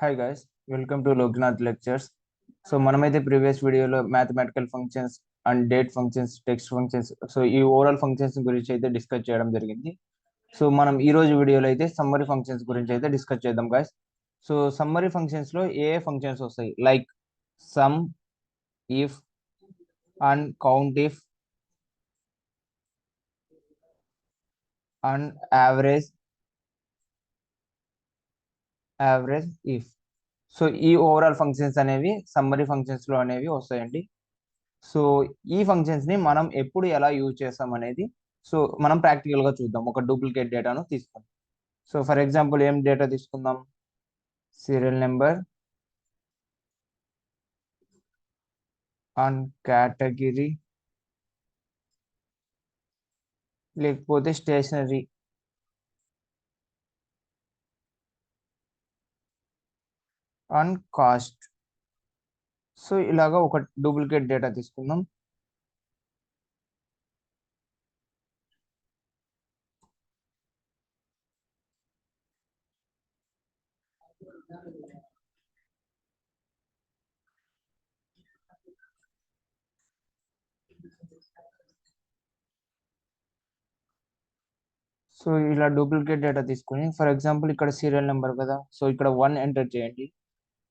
Hi guys, welcome to Loknath lectures. So మనమైతే previous వీడియోలో mathematical functions and date functions, text functions, so ఈ overall functions గురించి అయితే discuss చేయడం జరిగింది. సో మనం ఈ రోజు వీడియోలో అయితే సమ్మరీ ఫంక్షన్స్ గురించి అయితే డిస్కస్ చేద్దాం గైస్. సో సమ్మరీ ఫంక్షన్స్ లో ఏ ఫంక్షన్స్ వస్తాయి? Like some, if and count if and average if. So ఈ ఓవరాల్ ఫంక్షన్స్ అనేవి సమ్మరీ ఫంక్షన్స్ లో అనేవి వస్తాయండి. సో ఈ ఫంక్షన్స్ ని మనం ఎప్పుడు ఎలా యూజ్ చేస్తాం అనేది సో మనం ప్రాక్టికల్ గా చూద్దాం. ఒక డూప్లికేట్ డేటాను తీసుకుందాం. సో ఫర్ ఎగ్జాంపుల్ ఏం డేటా తీసుకుందాం? సీరియల్ నెంబర్ అండ్ కేటగిరీ, లేకపోతే స్టేషనరీ అండ్ కాస్ట్. సో ఇలాగా ఒక డూప్లికేట్ డేటా తీసుకుందాం. సో ఇలా డూప్లికేట్ డేటా తీసుకొని ఫర్ ఎగ్జాంపుల్ ఇక్కడ సీరియల్ నెంబర్ కదా, సో ఇక్కడ 1 ఎంటర్ చేయండి.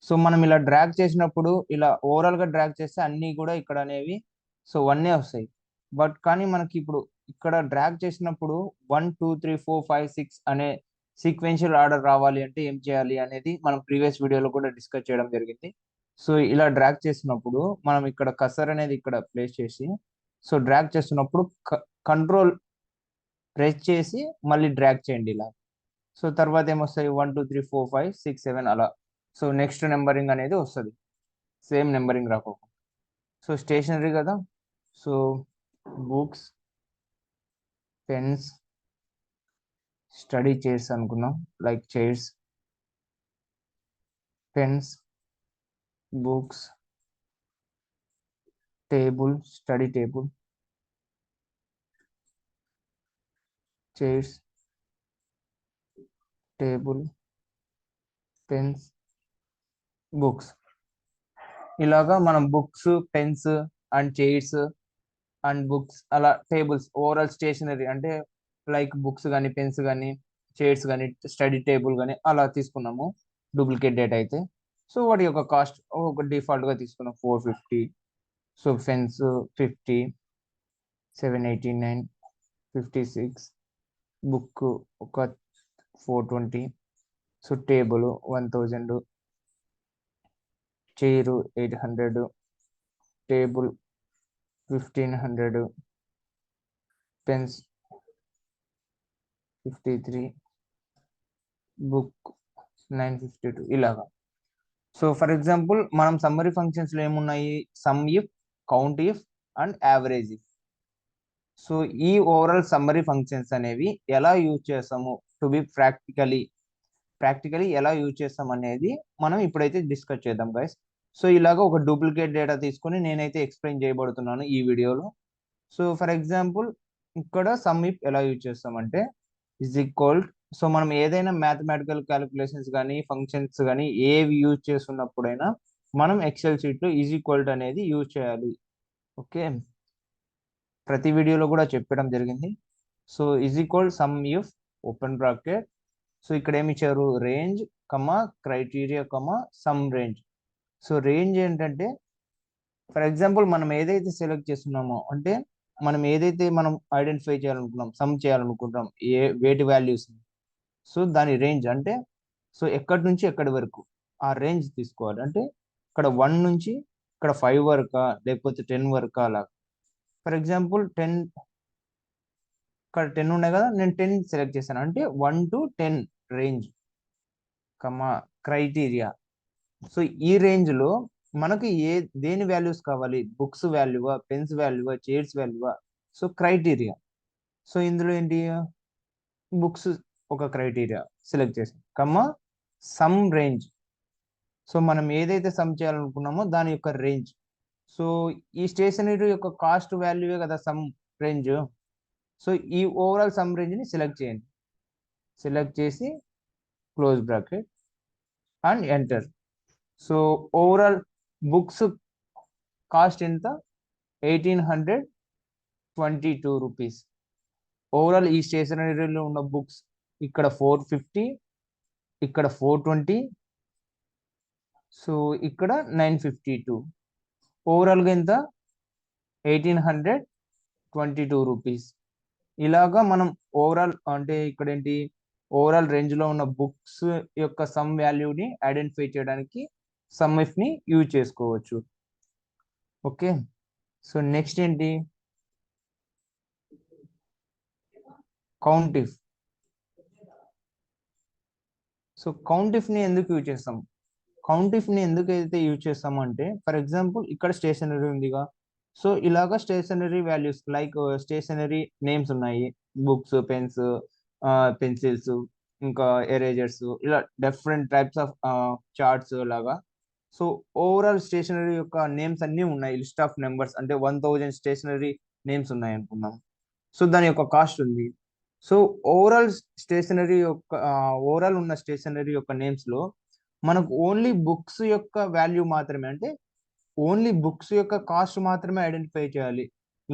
సో మనం ఇలా డ్రాగ్ చేసినప్పుడు ఇలా ఓవరాల్ గా డ్రాగ్ చేస్తే అన్ని కూడా ఇక్కడ అనేవి సో 1 వస్తాయి. బట్ కానీ మనకి ఇప్పుడు ఇక్కడ డ్రాగ్ చేసినప్పుడు 1 2 3 4 5 6 అనే సీక్వెన్షియల్ ఆర్డర్ రావాలి అంటే ఏం చేయాలి అనేది మనం ప్రీవియస్ వీడియోలో కూడా డిస్కస్ చేయడం జరిగింది. సో ఇలా డ్రాగ్ చేసినప్పుడు మనం ఇక్కడ కసర్ అనేది ఇక్కడ ప్లేస్ చేసి సో డ్రాగ్ చేస్తున్నప్పుడు కంట్రోల్ ప్రెస్ చేసి మళ్ళీ డ్రాగ్ చేయండి ఇలా. సో తర్వాత ఏమొస్తాయి? 1 2 3 4 5 6 7 అలా. సో నెక్స్ట్ నెంబరింగ్ అనేది వస్తుంది, సేమ్ నెంబరింగ్ రాకోకుండా. సో స్టేషనరీ కదా, so books, pens, study chairs అనుకున్నాం. Like chairs, pens, books, table, study table, chairs, table, pens, books. ఇలాగా మనం books, pens and chairs and books అలా టేబుల్స్ ఓవరాల్ స్టేషనరీ అంటే like books కానీ, pens కానీ, chairs కానీ, study table కానీ అలా తీసుకున్నాము డూప్లికేట్ డేటా అయితే. సో వాటి యొక్క కాస్ట్ ఒక డిఫాల్ట్ గా తీసుకున్నాం 450. సో పెన్స్ 50, 789, 56, బుక్ ఒక 420, so table 1000, chair 800, table 1500, pens 53, book 952 ఇలాగా. సో ఫర్ ఎగ్జాంపుల్ మనం సమ్మరీ ఫంక్షన్స్ లో ఏమున్నాయి? Some if, count if and average if. So ఈ ఓవరాల్ సమ్మరీ ఫంక్షన్స్ అనేవి ఎలా యూజ్ చేస్తాము టు బి ప్రాక్టికలీ ఎలా యూజ్ చేస్తాం అనేది మనం ఇప్పుడైతే డిస్కస్ చేద్దాం గైస్. సో ఇలాగ ఒక డూప్లికేట్ డేటా తీసుకొని నేనైతే ఎక్స్ప్లెయిన్ చేయబడుతున్నాను ఈ వీడియోలో. సో ఫర్ ఎగ్జాంపుల్ ఇక్కడ సమ్ ఇఫ్ ఎలా యూజ్ చేస్తామంటే ఇజ్ ఈక్వల్. సో మనం ఏదైనా మ్యాథమెటికల్ క్యాలిక్యులేషన్స్ కానీ, ఫంక్షన్స్ కానీ ఏవి యూజ్ చేస్తున్నప్పుడైనా మనం ఎక్సెల్ షీట్ లో ఈజ్ ఈక్వల్ అనేది యూజ్ చేయాలి. ఓకే, ప్రతి వీడియోలో కూడా చెప్పడం జరిగింది. So is equal some if open bracket. So ఇక్కడ ఏమి ఇచ్చారు? రేంజ్ కమా క్రైటీరియా కమా సమ్ రేంజ్. సో రేంజ్ ఏంటంటే ఫర్ ఎగ్జాంపుల్ మనం ఏదైతే సెలెక్ట్ చేస్తున్నామో అంటే మనం ఐడెంటిఫై చేయాలనుకున్నాం, సమ్ చేయాలనుకుంటాం వేటి వాల్యూస్. సో దాని రేంజ్ అంటే సో ఎక్కడి నుంచి ఎక్కడి వరకు ఆ రేంజ్ తీసుకోవాలి. అంటే ఇక్కడ 1 నుంచి ఇక్కడ 5 వరకా, లేకపోతే 10 వరకా అలా. ఫర్ ఎగ్జాంపుల్ 10, ఇక్కడ 10 ఉన్నాయి కదా, నేను 10 సెలెక్ట్ చేశాను అంటే 1 to 10 range comma criteria. So ఈ రేంజ్ లో మనకు దేని వాల్యూస్ కావాలి? బుక్స్ వాల్యూవా, పెన్స్ వాల్యూవా, చైర్స్ వాల్యూవా? So criteria. సో ఇందులో ఏంటి? బుక్స్ ఒక క్రైటీరియా సెలెక్ట్ చేసాం కమ్మా సమ్ రేంజ్. సో మనం ఏదైతే సమ్ చేయాలనుకున్నామో దాని యొక్క రేంజ్. సో ఈ స్టేషనరీ యొక్క కాస్ట్ వాల్యూవే కదా సమ్ రేంజ్. సో ఈ ఓవరాల్ సమ్ రేంజ్ ని సెలెక్ట్ చేయండి. సెలెక్ట్ చేసి close bracket and enter. So overall books cost ఎంత? 1822 రూపీస్. ఓవరాల్ ఈ స్టేషనరీలో ఉన్న బుక్స్ ఇక్కడ 450, ఇక్కడ 420, సో ఇక్కడ 952. ఓవరాల్గా ఎంత? 1822 రూపీస్. ఇలాగా మనం ఓవరాల్ అంటే ఇక్కడ ఏంటి, ఓవరాల్ రేంజ్లో ఉన్న బుక్స్ యొక్క సమ్ వాల్యూని ఐడెంటిఫై చేయడానికి సమ్ ఇఫ్ని యూజ్ చేసుకోవచ్చు. ఓకే, సో నెక్స్ట్ ఏంటి, కౌంట్ ఇఫ్. సో కౌంట్ ఇఫ్ని ఎందుకు యూజ్ చేస్తాం? కౌంట్ ఇఫ్ని ఎందుకైతే యూజ్ చేస్తాము అంటే, ఫర్ ఎగ్జాంపుల్ ఇక్కడ స్టేషనరీ ఉందిగా, సో ఇలాగా stationery values like stationery names ఉన్నాయి, బుక్స్, పెన్స్, పెన్సిల్స్, ఇంకా ఎరేజర్స్, ఇలా డిఫరెంట్ టైప్స్ ఆఫ్ చార్ట్స్ లాగా. సో ఓవరాల్ స్టేషనరీ యొక్క నేమ్స్ అన్నీ ఉన్నాయి, లిస్ట్ ఆఫ్ నెంబర్స్ అంటే 1000 స్టేషనరీ నేమ్స్ ఉన్నాయి అనుకుందాం. సో దాని యొక్క కాస్ట్ ఉంది. సో ఓవరాల్ స్టేషనరీ యొక్క ఓవరాల్ ఉన్న స్టేషనరీ యొక్క నేమ్స్ లో మనకు ఓన్లీ బుక్స్ యొక్క వాల్యూ మాత్రమే, అంటే ఓన్లీ బుక్స్ యొక్క కాస్ట్ మాత్రమే ఐడెంటిఫై చేయాలి,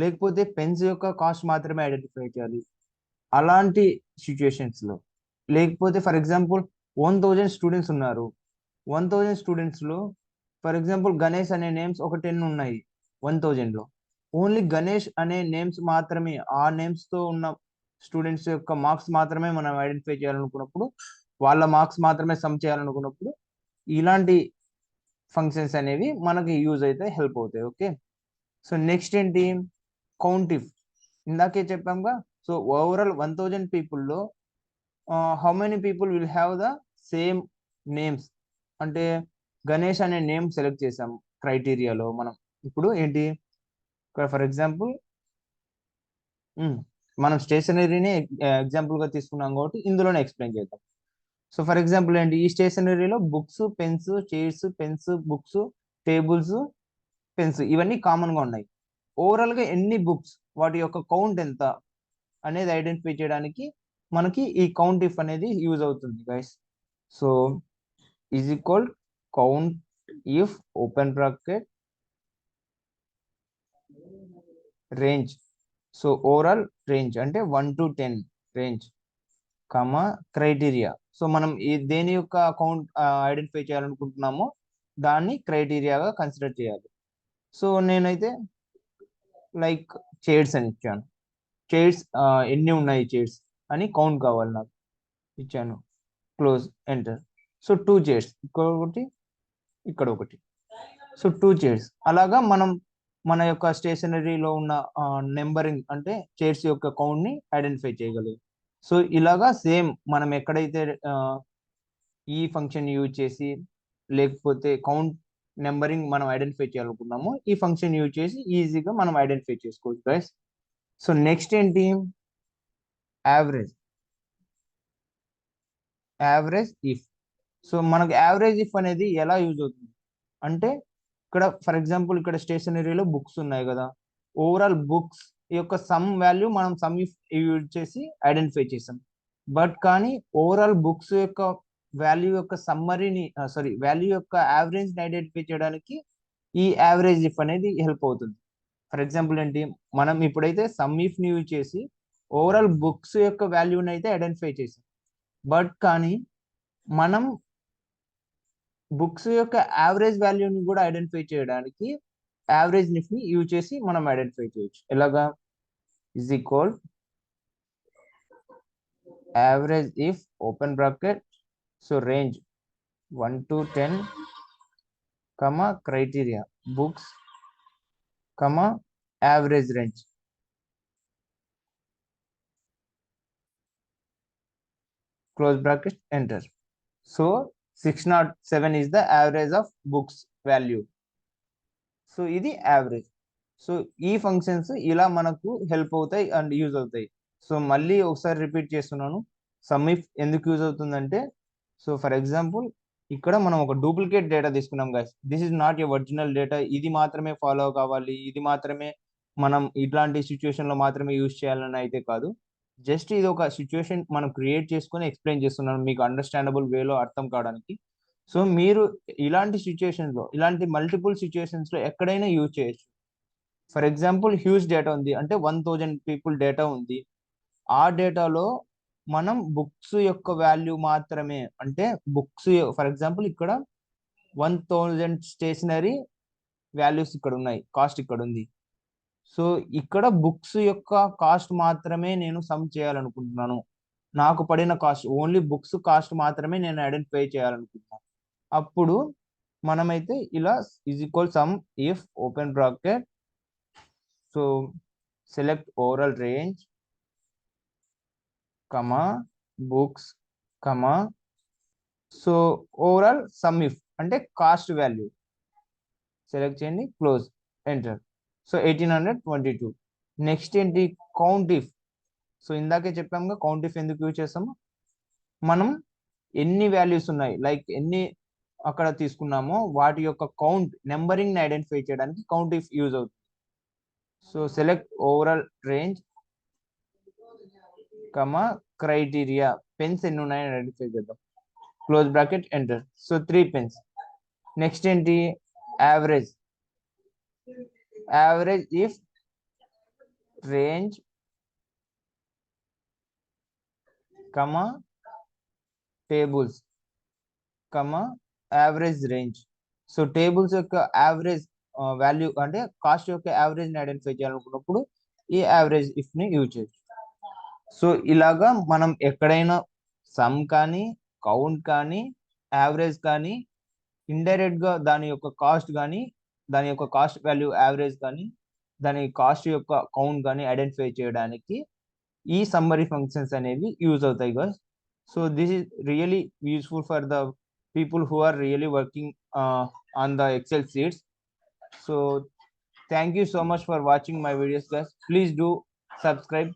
లేకపోతే పెన్స్ యొక్క కాస్ట్ మాత్రమే ఐడెంటిఫై చేయాలి అలాంటి సిచ్యుయేషన్స్ లో. లేకపోతే ఫర్ ఎగ్జాంపుల్ 1000 స్టూడెంట్స్ ఉన్నారు, 1000 స్టూడెంట్స్ లో ఫర్ ఎగ్జాంపుల్ గణేష్ అనే నేమ్స్ ఒక 10 ఉన్నాయి 1000 లో. ఓన్లీ గణేష్ అనే నేమ్స్ మాత్రమే, ఆ నేమ్స్ తో ఉన్న స్టూడెంట్స్ యొక్క మార్క్స్ మాత్రమే మనం ఐడెంటిఫై చేయాలనుకున్నప్పుడు, వాళ్ళ మార్క్స్ మాత్రమే సమ్ చేయాలనుకున్నప్పుడు ఇలాంటి ఫంక్షన్స్ అనేవి మనకి యూజ్ అయితే హెల్ప్ అవుతాయి. ఓకే, సో నెక్స్ట్ ఏంటి, కౌంట్ ఇఫ్. ఇందాకే చెప్పాంగా, సో ఓవరాల్ 1000 పీపుల్లో how many people will have the same names, అంటే గణేష్ అనే నేమ్ సెలెక్ట్ చేసాం క్రైటీరియాలో మనం. ఇప్పుడు ఏంటి, ఫర్ ఎగ్జాంపుల్ మనం స్టేషనరీని ఎగ్జాంపుల్ గా తీసుకున్నాం కాబట్టి ఇందులోనే ఎక్స్ప్లెయిన్ చేద్దాం. సో ఫర్ ఎగ్జాంపుల్ ఏంటి, ఈ స్టేషనరీలో books, pens, chairs, pens, books, tables, pens ఇవన్నీ కామన్ గా ఉన్నాయి. ఓవరాల్ గా ఎన్ని బుక్స్, వాటి యొక్క కౌంట్ ఎంత అనేది ఐడెంటిఫై చేయడానికి మనకి ఈ కౌంట్ ఇఫ్ అనేది యూజ్ అవుతుంది guys. So is equal count if open bracket range. So overall range అంటే 1 to 10 range, comma criteria. So మనం దేని యొక్క అకౌంట్ ఐడెంటిఫై చేయాలనుకుంటున్నామో దాన్ని క్రైటీరియాగా కన్సిడర్ చేయాలి. సో నేనైతే లైక్ చైర్స్ అని ఇచ్చాను, చైర్స్ ఎన్ని ఉన్నాయి చైర్స్ అని కౌంట్ కావాలి నాకు, ఇచ్చాను, క్లోజ్, ఎంటర్. సో 2 చైర్స్, ఇక్కడ ఒకటి, ఇక్కడ ఒకటి, సో 2 చైర్స్. అలాగా మనం మన యొక్క స్టేషనరీలో ఉన్న నెంబరింగ్ అంటే చైర్స్ యొక్క కౌంట్ ని ఐడెంటిఫై చేయగలరు. సో ఇలాగా సేమ్ మనం ఎక్కడైతే ఈ ఫంక్షన్ యూజ్ చేసి, లేకపోతే కౌంట్ నెంబరింగ్ మనం ఐడెంటిఫై చేయాలనుకున్నామో ఈ ఫంక్షన్ యూజ్ చేసి ఈజీగా మనం ఐడెంటిఫై చేసుకోవచ్చు గైస్. సో నెక్స్ట్ ఏంటి, యావరేజ్. Average if. సో మనకు యావరేజ్ ఇఫ్ అనేది ఎలా యూజ్ అవుతుంది అంటే, ఇక్కడ ఫర్ ఎగ్జాంపుల్ ఇక్కడ స్టేషనరీలో బుక్స్ ఉన్నాయి కదా, ఓవరాల్ బుక్స్ యొక్క సమ్ వాల్యూ మనం సమ్ ఇఫ్ యూజ్ చేసి ఐడెంటిఫై చేసాం. బట్ కానీ ఓవరాల్ బుక్స్ యొక్క వాల్యూ యొక్క సమ్మరీని వాల్యూ యొక్క యావరేజ్ ని ఐడెంటిఫై చేయడానికి ఈ యావరేజ్ ఇఫ్ అనేది హెల్ప్ అవుతుంది. ఫర్ ఎగ్జాంపుల్ ఏంటి, మనం ఇప్పుడైతే సమ్ ఇఫ్ ని యూజ్ చేసి ఓవరాల్ బుక్స్ యొక్క వాల్యూని అయితే ఐడెంటిఫై చేసాం. బట్ కానీ మనం బుక్స్ యొక్క యావరేజ్ వాల్యూని కూడా ఐడెంటిఫై చేయడానికి యావరేజ్ నిఫ్ ని యూజ్ చేసి మనం ఐడెంటిఫై చేయొచ్చు. ఎలాగా, is equal average if open bracket, so range 1 to 10, comma criteria books, comma average range, close bracket, enter. So 607 is the average of books value. So ఇది average. So ఈ functions ఇలా మనకు help అవుతాయి and use అవుతాయి. So మళ్ళీ ఒకసారి repeat చేస్తున్నాను, some if ఎందుకు యూజ్ అవుతుందంటే, సో ఫర్ ఎగ్జాంపుల్ ఇక్కడ మనం ఒక డూప్లికేట్ డేటా తీసుకున్నాం guys, this is not a original data, ఇది మాత్రమే ఫాలో కావాలి, ఇది మాత్రమే మనం ఇట్లాంటి సిచ్యువేషన్ లో మాత్రమే యూజ్ చేయాలని అయితే కాదు, జస్ట్ ఇది ఒక సిచ్యువేషన్ మనం క్రియేట్ చేసుకొని ఎక్స్ప్లెయిన్ చేస్తున్నాను మీకు అండర్స్టాండబుల్ వేలో అర్థం కావడానికి. సో మీరు ఇలాంటి సిచ్యుయేషన్స్ లో, ఇలాంటి మల్టిపుల్ సిచ్యుయేషన్స్ లో ఎక్కడైనా యూజ్ చేయొచ్చు. ఫర్ ఎగ్జాంపుల్ హ్యూజ్ డేటా ఉంది అంటే 1000 పీపుల్ డేటా ఉంది. ఆ డేటాలో మనం బుక్స్ యొక్క వాల్యూ మాత్రమే, అంటే బుక్స్ ఫర్ ఎగ్జాంపుల్ ఇక్కడ 1000 స్టేషనరీ వాల్యూస్ ఇక్కడ ఉన్నాయి, కాస్ట్ ఇక్కడ ఉంది. సో ఇక్కడ బుక్స్ యొక్క కాస్ట్ మాత్రమే నేను సమ్ చేయాలనుకుంటున్నాను. నాకు పడిన కాస్ట్ ఓన్లీ బుక్స్ కాస్ట్ మాత్రమే నేను ఐడెంటిఫై చేయాలనుకుంటున్నాను. అప్పుడు మనమైతే ఇలా is equal some if open bracket, so select overall range comma books comma, so overall some if అంటే కాస్ట్ వాల్యూ సెలెక్ట్ చేయండి, క్లోజ్, ఎంటర్. సో 1822. నెక్స్ట్ ఏంటి, కౌంట్ ఇఫ్. సో ఇందాకే చెప్పాము కౌంట్ ఇఫ్ ఎందుకు యూజ్ చేస్తాము, మనం ఎన్ని వాల్యూస్ ఉన్నాయి లైక్ ఎన్ని అక్కడ తీసుకున్నామో వాటి యొక్క కౌంట్ నెంబరింగ్ ని ఐడెంటిఫై చేయడానికి కౌంట్ ఇఫ్ యూజ్ అవుతుంది. So select overall range comma criteria, pens ఎన్ని ఉన్నాయని ఐడెంటిఫై చేద్దాం, close bracket, enter. So 3 pens. Next ఏంటి, average. Average if range comma tables comma average range. So tables యొక్క average value అంటే cost యొక్క average ని identify చేయాలనుకున్నప్పుడు ఈ యావరేజ్ ఇఫ్ ని యూజ్ చేయొచ్చు. సో ఇలాగా మనం ఎక్కడైనా సమ్ కానీ, కౌంట్ కానీ, యావరేజ్ కానీ, ఇండైరెక్ట్ గా దాని యొక్క కాస్ట్ కానీ, దాని యొక్క కాస్ట్ వాల్యూ యావరేజ్ కానీ, దాని కాస్ట్ యొక్క కౌంట్ కానీ ఐడెంటిఫై చేయడానికి ఈ సమ్మరీ ఫంక్షన్స్ అనేవి యూజ్ అవుతాయి guys. So this is really useful for the people who are really working on the Excel sheets. So thank you so much for watching my videos guys. Please do subscribe.